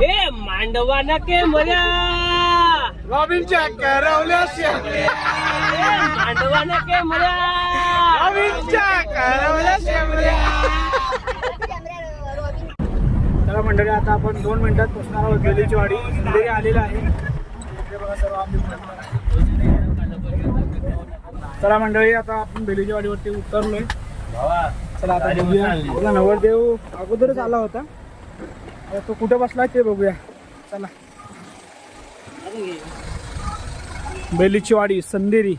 ए मांडवाना के मर्या रॉबिनच्या करवल्या शेमल्या, मांडवाना के मर्या रॉबिनच्या करवल्या शेमल्या. चला मंडळी, आता आपण 2 मिनिटात पोहोचणार आहोत बेलीची वाडी. संदेरी आलेला आहे. इकडे बघा सर्व आम्ही. चला मंडळी, आता आपण बेलीची वाडीवरती उतरलोय. चला आता बघूया. आपला नवरदेव अगोदरच आला होता, आता तो कुठे बसलाय ते बघूया. चला, बेलीची वाडी संदेरी.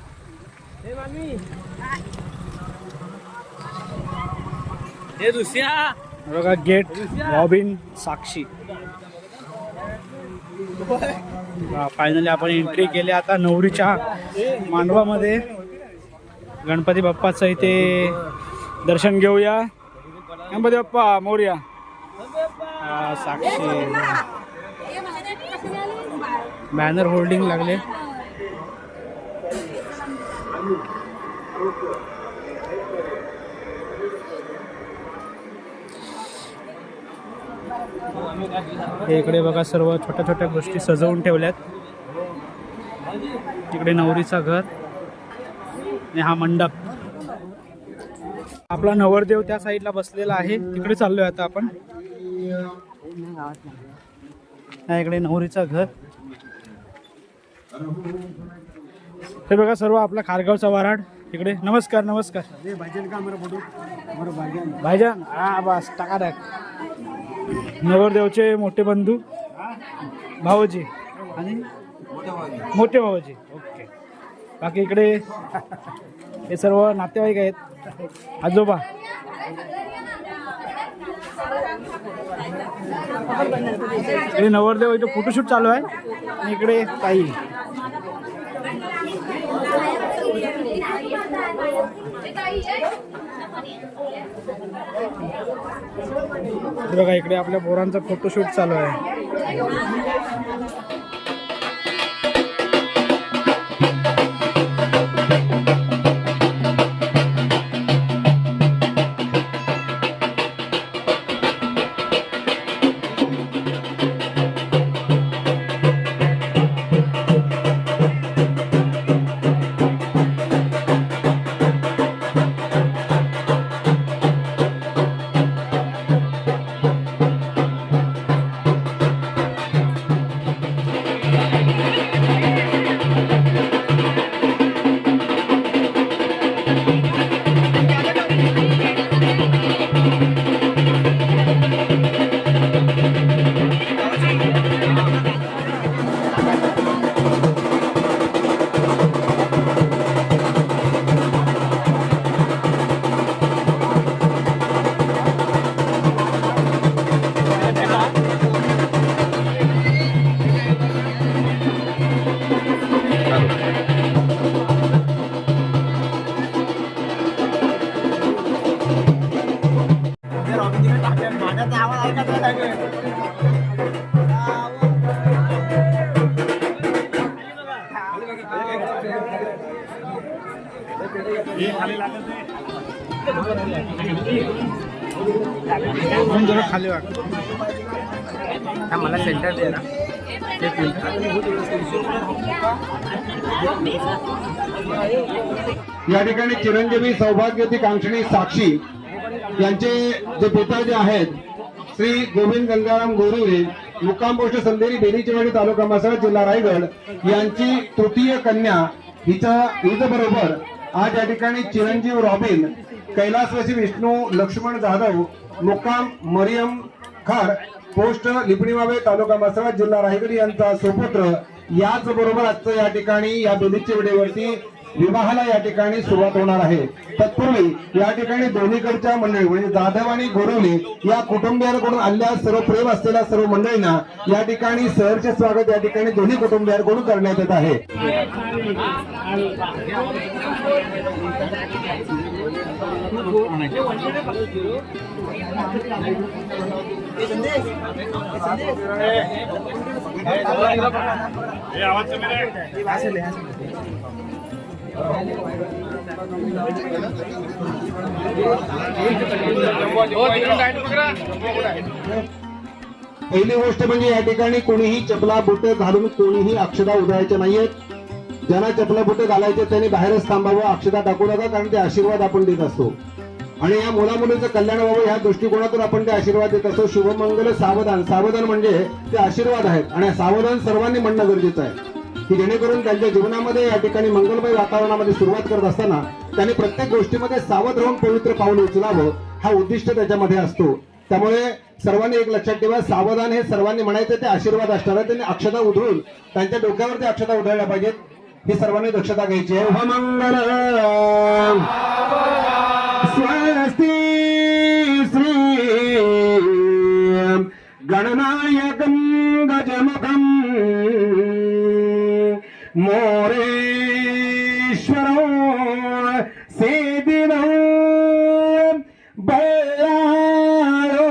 हे दुसऱ्या बघा गेट, रॉबिन, साक्षी. फायनली आपण एंट्री केली आता नवरीच्या मांडवामध्ये. गणपती बाप्पाचं इथे दर्शन घेऊया. गणपती बाप्पा मोरया. साक्षी बॅनर होल्डिंग लागले. इकडे बघा सर्व छोट्या छोट्या गोष्टी सजवून ठेवल्यात. इकडे नवरीचा घर आणि हा मंडप. आपला नवरदेव त्या साईडला बसलेला आहे, तिकडे चाललोय आता आपण. इकडे नवरीचा घर. हे बघा सर्व आपला खारगावचा वराड इकडे. नमस्कार नमस्कार भाईजान. हा बस टाकाटाक. नवरदेवचे मोठे बंधू भाऊजी आणि मोठे भाऊजी. ओके. बाकी इकडे हे सर्व नातेवाईक आहेत. आजोबा. इकडे नवरदेव इथे फोटोशूट चालू आहे. आणि इकडे ताई. बघा इकडे आपल्या पोरांचा फोटोशूट चालू आहे. खाली मला सेंटर दे ना. या ठिकाणी चिरंजीवी सौभाग्यवती कांक्षणी साक्षी यांचे जे पिता जे आहेत श्री गोविंद गंगाराम गोरुरे, मुक्काम पोस्ट संदेरी, बेलीचेवाडी, तालुका म्हसळा, जिल्हा रायगड यांची तृतीय कन्या हिच बरोबर आज या ठिकाणी चिरंजीव रॉबिन, कैलासवासी विष्णू लक्ष्मण जाधव, मुक्काम मरियम खार, पोस्ट लिपणीवावे, तालुका म्हसळा, जिल्हा रायगड यांचा सुपुत्र याच बरोबर आजचं या ठिकाणी या बेलीचेवाडीवरती विवाहाला या ठिकाणी सुरुवात होणार आहे. तत्पूर्वी या ठिकाणी दोन्हीकडच्या मंडळी म्हणजे जाधव आणि गोरवले या कुटुंबियांकडून आलेल्या सर्व प्रेम असलेल्या सर्व मंडळींना या ठिकाणी सहर्ष स्वागत या ठिकाणी दोन्ही कुटुंबियांकडून करण्यात येत आहे. पहिली गोष्ट म्हणजे या ठिकाणी कोणीही चपला बुट घालून कोणीही अक्षता उधळायच्या नाहीयेत. ज्यांना चपला बुट घालायचे त्यांनी बाहेरच थांबावं, अक्षता टाकू नका, कारण ते आशीर्वाद आपण देत असतो आणि या मुला मुलीचं कल्याण व्हावं या दृष्टिकोनातून आपण ते आशीर्वाद देत असतो. शुभमंगल सावधान, सावधान म्हणजे ते आशीर्वाद आहेत आणि सावधान सर्वांनी म्हणणं गरजेचं आहे की जेणेकरून त्यांच्या जीवनामध्ये या ठिकाणी मंगलमय वातावरणामध्ये सुरुवात करत असताना त्यांनी प्रत्येक गोष्टीमध्ये सावध राहून पवित्र पाऊल उचलावं हा उद्दिष्ट त्याच्यामध्ये असतो. त्यामुळे सर्वांनी एक लक्षात ठेवा, सावधान हे सर्वांनी म्हणायचं ते आशीर्वाद असणार आहे. त्यांनी अक्षता उधळून त्यांच्या डोक्यावरती अक्षता उधळल्या पाहिजेत, ही सर्वांनी दक्षता घ्यायची आहे. मंगल स्वस्ति श्री गणनायकं गजमुखं मोरेश्वरो सिद्धिदो बल्लाळो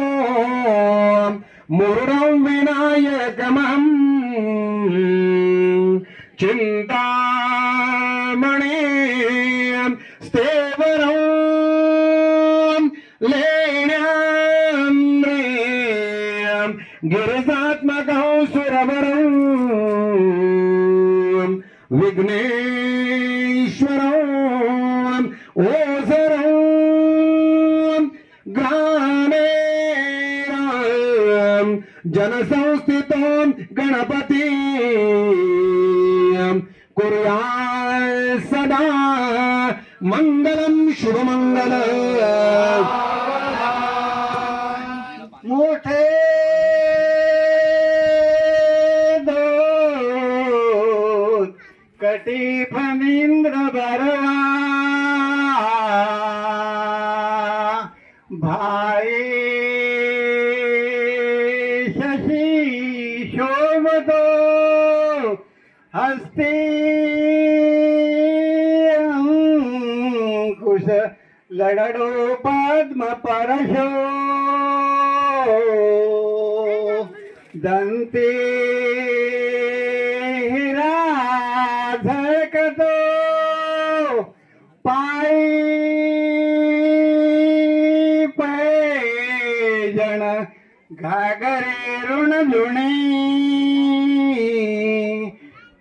मुरुडं विनायकमहं चिंतामणि स्थेवरं लेण्यान्द्रियं गिरिजात्मकं सुरवरं विघ्नेश्वरं ओझरं ग्रामेरं जनसंस्थितं गणपति कुर्यात् सदा मंगलम शुभमंगल. मोठे दोन कटी फणींद्र बरवा भाई शशी शोभतो हस्ती अंकुश लडडो पद्म परशो दंते हिरा झळकतो पायी पैजण घागरे ऋण लुणी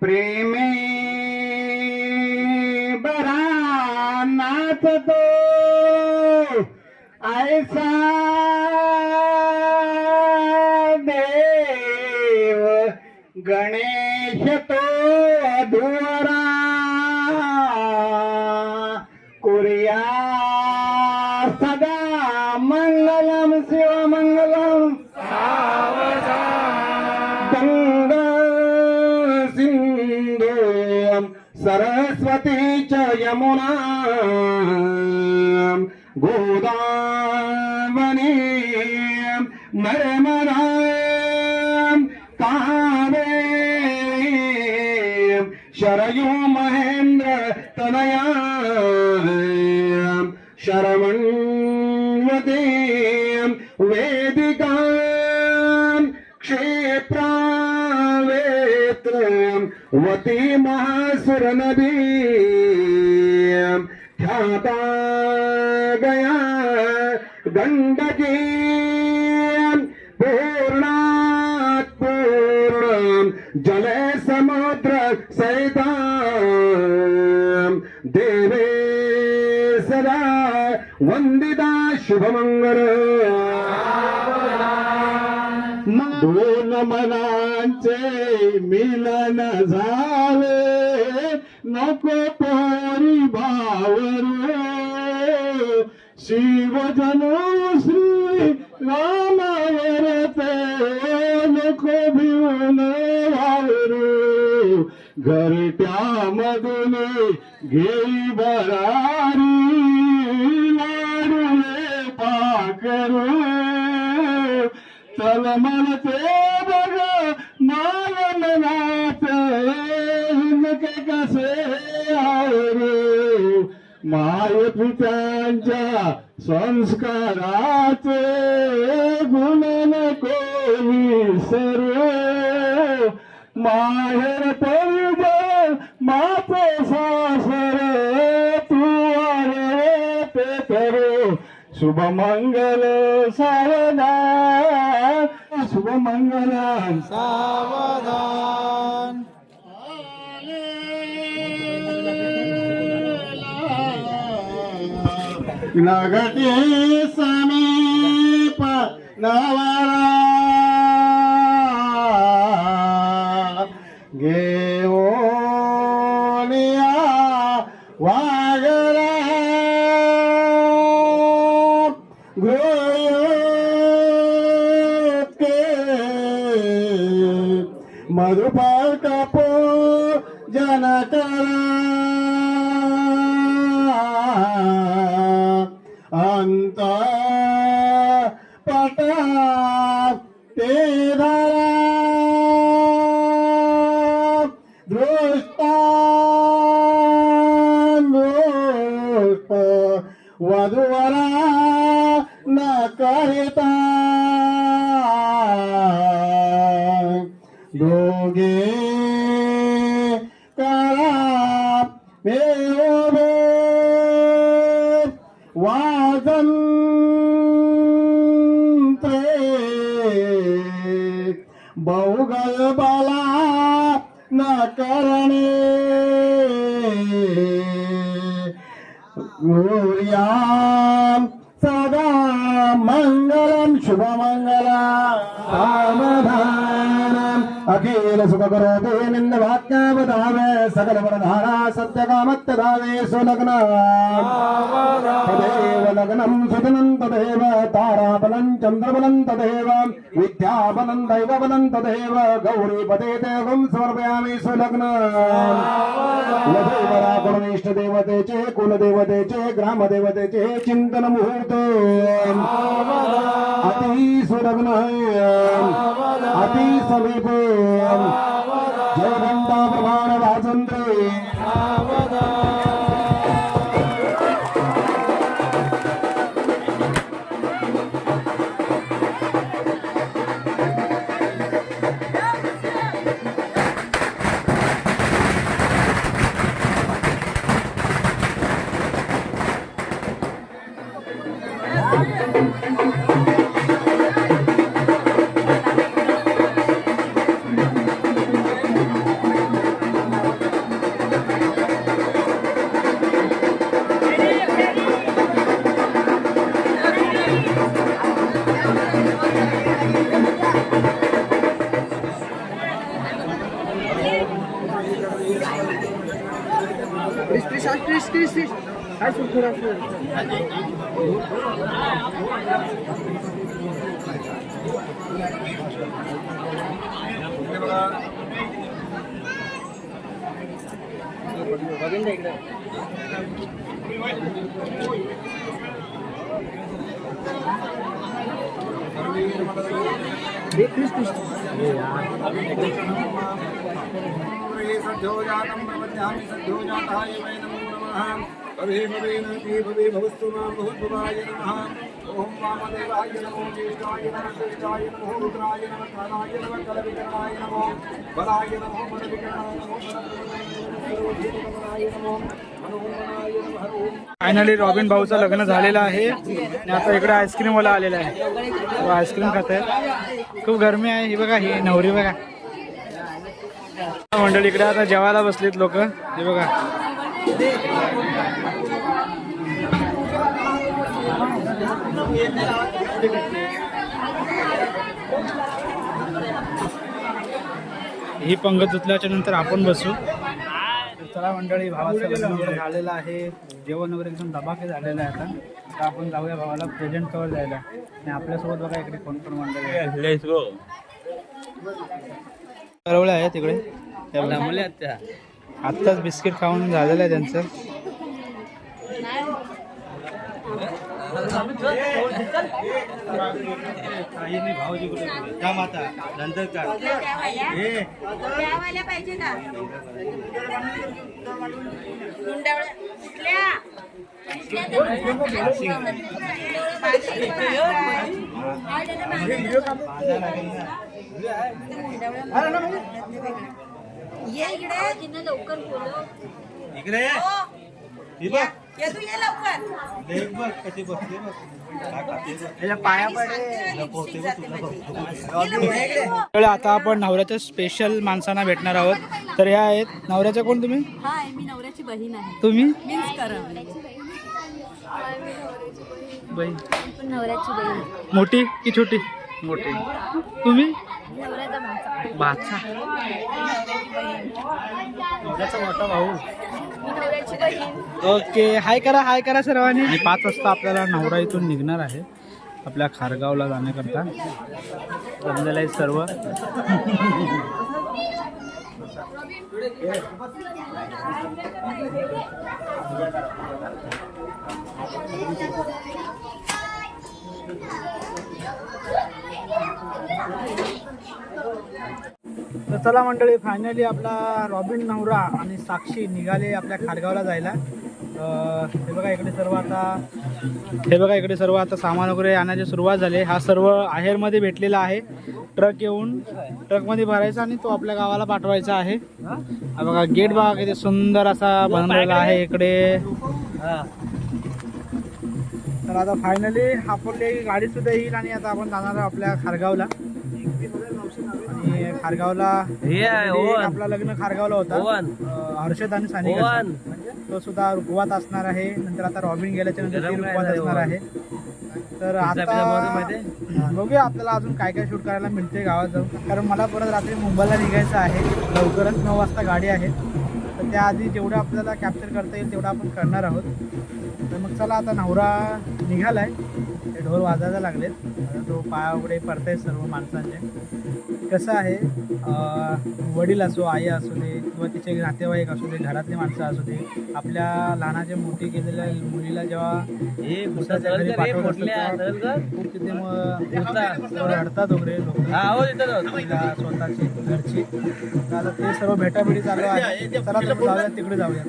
प्रेमे बरा नाचतो ऐसा देव गणेश तो अधुरा कुर्या सदा मंगलम शिवमंगलम सरस्वती च यमुना गोदावरी नर्मदा कावेरी शरयू महेंद्र तनया शरवण्वती वेदिका क्षेत्रा वती महासुर नदी ख्याता गया गंडकी पूर्णात् पूर्ण जले समुद्र सहिता देवे सदा वंदिता शुभमंगल. दोन मनांचे मिलन झाले नको पोरी भावरे शिवजन श्री रामावर ते नको भिवून वावरे घरट्यामधून घेई बरारी लाडूले पाकरू चल मन ते बघ मालन नाते कसे आरे माय पित्यांच्या संस्काराचे गुण नको विसरू माहेर परिज माते सासर तू आले ते करू शुभमंगल सावधान शुभमंगलम सावधान. नगटे समीप नवरा घेऊनिया वागरा गृहके मधुपर कपो जनकरा अंत पटा तेरा दृष्टांत वधुवरा न करिता दोघे करा मेरे वाजंत्रे बहुगल बाला न करणे गौर्याम सदा मंगलम शुभमंगलम सावधानम अखिल सुखकरोति निन्दवाक्यावधावे सकल वरधारा सत्यकामत्यधावे सुलग्न तदेव लग्नं सुदिनं तदेव ताराबलं चन्द्रबलं तदेव विद्याबलं दैवबलं तदेव गौरीपदे देवं समर्पयामि सुलग्न वधूवरा करुणेष्ट देवतेचे कुलदेवतेचे ग्रामदेवतेचे चिंतन मुहूर्त अति सुलग्न अति समीप जय घंटा प्रमाण वाजंत्रे Chris. Hai सुखरा बघून द्या इकडे. सद्यो जातं प्रपद्यामि सद्यो जाताय वै नमो नमः भवे भवेनति भवे भवस्तु मां भूतभवाय नमः ओम वामदेवाय नमो ज्येष्ठाय नमः श्रेष्ठाय नमो रुद्राय नमः कालाय नमः कलविकरणाय नमो बलाय नमो बलविकरणाय नमो बलविकरणाय नमो मनोहराय नमः ओम. फायनली रॉबिन भाऊचं लग्न झालेलं आहे आणि आता इकडे आईस्क्रीम वाला आलेला आहे. आईस्क्रीम खात आहे. खूप गरमी आहे. ही बघा ही नवरी बघा. मंडळी इकडे आता जेवायला बसलीत लोक. हे बघा ही पंगत उचल्याच्या नंतर आपण बसू. चला मंडळी भावाचं लग्न वगैरे झालेलं आहे. जेवण वगैरे एकदम धमाके झालेलं आहे. आता आपण जाऊया भावाला प्रेझेंट कवर जायला. आणि आपल्यासोबत बघा इकडे कोण कोण मंडळी लेट्स गो. ठरवलं आहे तिकडे. त्या आत्ताच बिस्किट खाऊन झालेलं आहे त्यांचं. नंतर का पाहिजे का ये इकडे लवकर बोलव इकडे त्याच्या पाया पडे. आता आपण नवऱ्याच्या स्पेशल माणसांना भेटणार आहोत. तर ह्या आहेत नवऱ्याच्या. कोण तुम्ही? हाय, मी नवऱ्याची बहीण आहे. तुम्ही? मीच करवली. बहीण. पण नवऱ्याची बहीण. मोठी की छोटी? मोठी. तुम्ही? नवऱ्याचा भाचा. भाचा. नवऱ्याचा मोठा भाऊ. मी नवऱ्याची बहीण. ओके, हाय करा सर्वांनी. आणि 5 वाजता आपल्याला नवरा इथून निघणार आहे आपल्या खारगावला जाण्याकरता. जमलेलं आहे सर्व. तर चला मंडळी, फायनली आपला रॉबिन नवरा आणि साक्षी निघाले आपल्या खारगावला जायला. हे बघा इकडे सर्व आता सामान वगैरे आणायची सुरुवात झाली. हा सर्व आहेरमध्ये भेटलेला आहे. ट्रक येऊन ट्रकमध्ये भरायचा आणि तो आपल्या गावाला पाठवायचा आहे. हा बघा गेट बघा किती सुंदर असा बनवलेला आहे इकडे. तर आता फायनली आपली गाडी सुद्धा येईल आणि आता आपण जाणार आहोत आपल्या खारगावला. आणि खारगावला आपला लग्न खारगावला होता. हर्षद आणि सानिका तो सुद्धा रुकवात असणार आहे. नंतर आता रॉबिन गेल्याच्या नंतर ती रुकवात असणार आहे. तर आता बघूया आपल्याला अजून काय काय शूट करायला मिळते गावात जाऊन. कारण मला परत रात्री मुंबईला निघायचं आहे. लवकरच 9 वाजता गाडी आहे. तर त्याआधी जेवढं आपल्याला कॅप्चर करता येईल तेवढं आपण करणार आहोत. तर मग चला, आता नवरा निघालाय. ते ढोल वाजायला लागलेत. तो पाया वगैरे पडतायत सर्व माणसांचे. कसं आहे, वडील असो, आई असू दे किंवा तिचे नातेवाईक असू दे, घरातली माणसं असू दे, आपल्या लहानाचे मोठी केलेल्या मुलीला जेव्हा दुसऱ्याच्या घरी पाठवत असतात तेव्हा खूप तिथे रडतात वगैरे लोक स्वतःची घरची. तर आता ते सर्व भेटाभेटी चालू आहे. चला तर जाऊया, तिकडे जाऊया.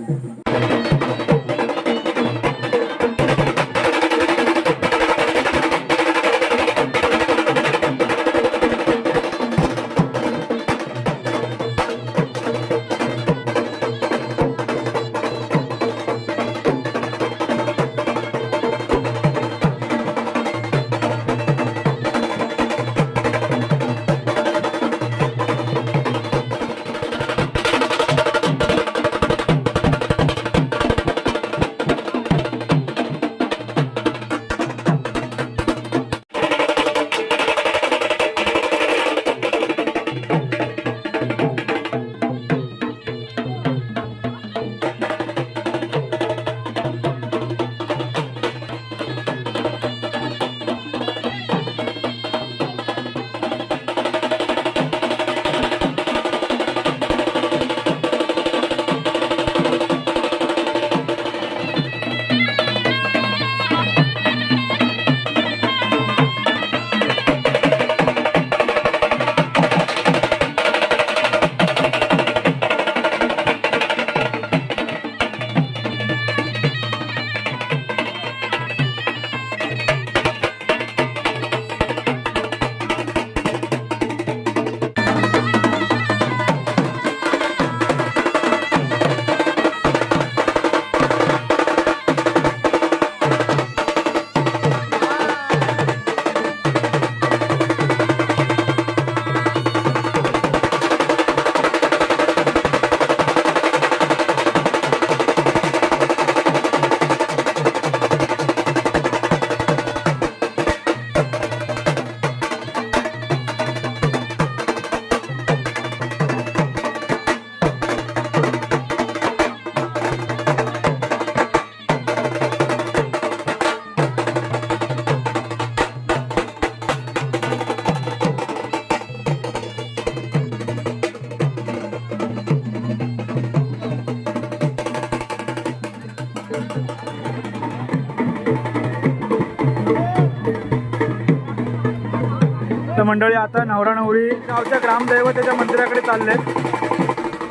तर मंडळी, आता नवरा नवरी गावच्या ग्रामदैवतेच्या मंदिराकडे चाललेत.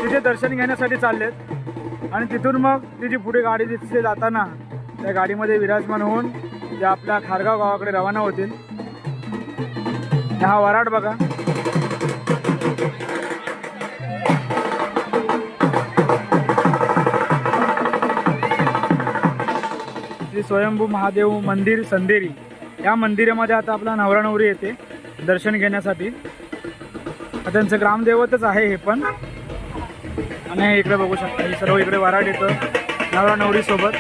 तिथे दर्शन घेण्यासाठी चाललेत आणि तिथून मग ती जी पुढे गाडी दिसते जाताना त्या गाडीमध्ये विराजमान होऊन त्या आपल्या खारगाव गावाकडे रवाना होतील. हा वराड बघा. स्वयंभू महादेव मंदिर संदेरी या मंदिरामध्ये आता आपला नवरा नवरी येते दर्शन घेण्यासाठी. त्यांचं ग्रामदैवतच आहे हे पण. आणि इकडे बघू शकता ही सर्व इकडे वराड येतं नवरा नवरी सोबत.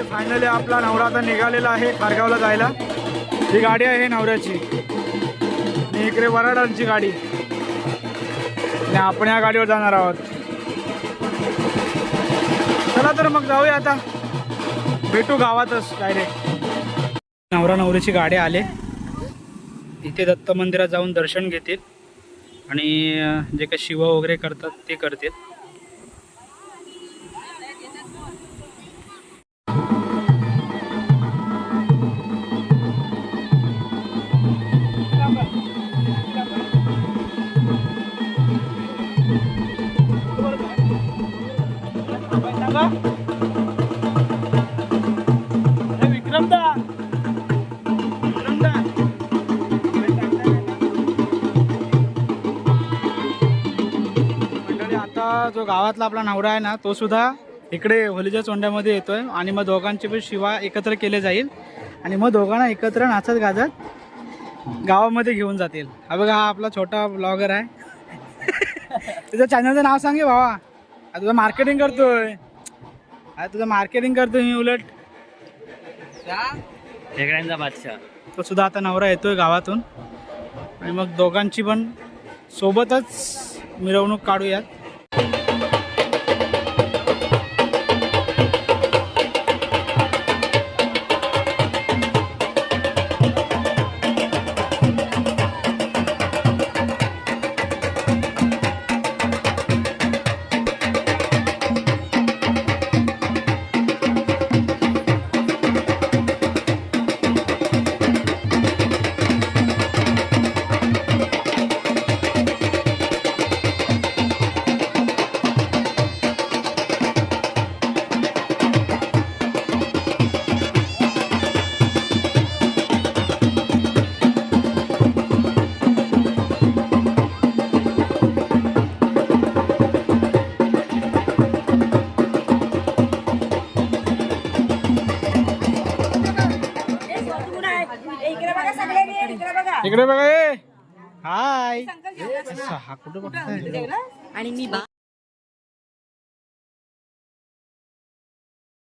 फायनली आपला नवरा आता निघालेला आहे खारगावला जायला. ही गाडी आहे नवऱ्याची आणि इकडे वराडांची गाडी आणि आपण या गाडीवर जाणार आहोत. चला तर मग जाऊया आता, भेटू गावातच डायरेक्ट. नवरा नवरीची गाडी आले इथे दत्त मंदिरात जाऊन दर्शन घेतील आणि जे काही शिव वगैरे करतात ते करतील. आता जो गावातला आपला नवरा आहे ना तो सुद्धा इकडे होलीच्या चोंड्यामध्ये येतोय आणि मग दोघांची पण शिवा एकत्र केले जाईल आणि मग दोघांना एकत्र नाचत गाजत गावामध्ये घेऊन जातील. हा बघा हा आपला छोटा ब्लॉगर आहे. तुझं चॅनलचं नाव सांगे भावा. तुझं मार्केटिंग करतोय. तुझं मार्केटिंग करतोय मी उलट. खेकड्यांचा बादशाह. तो सुद्धा आता नवरा येतोय गावातून आणि मग दोघांची पण सोबतच मिरवणूक काढूयात. इकडे बघा. हाय. हा कुठं बघताय? आणि मी